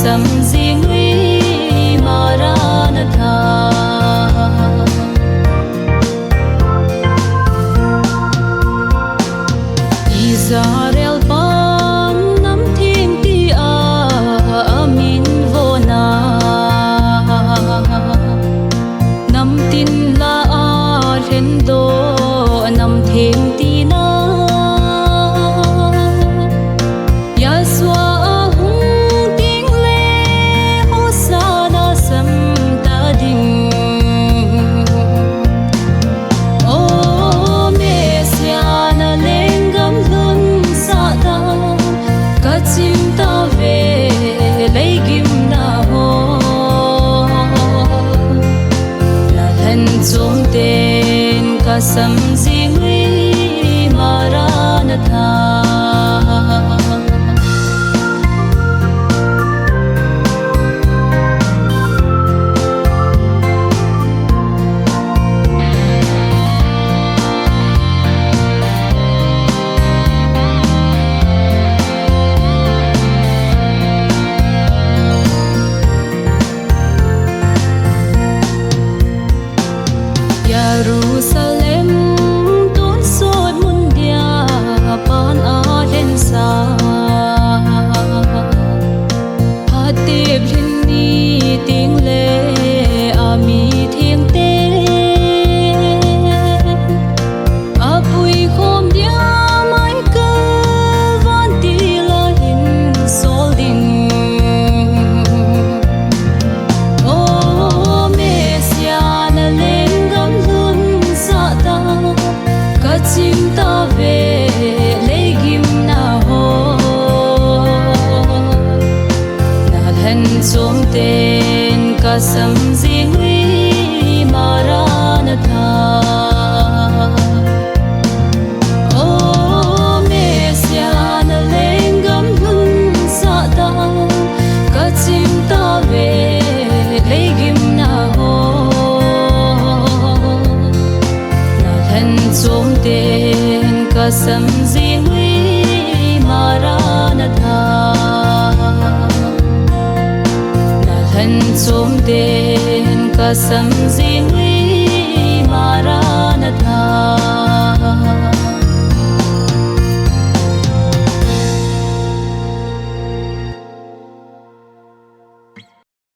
sâm riêng uy Maranatha. Israel ban nam thiên ti amin vô na nam tin la a ren do nam thiên ti na Yaswa hung tiếng lê Hosanna sam ta ding O Messiah lên gam lun sa ta ka chim ta về lấy kim na ho la hen chung tên ka sam riêng uy Maranatha. Jerusalem tốn sốt muôn dia pan aden sa hát tiếp lên ni tiếng lệ ami thiêng tế apui khom dia mai cơ van ti la hin sol din O Messiah na lên gam ka chim ta về lấy kim na ho na thân xuống tên ka sam riêng uy Maranatha. O Messiah na lên gam lun sa ta ka chim ta về lấy kim na ho chung tên ka sam riêng uy Maranatha. Na thân chung tên ka sam riêng uy Maranatha.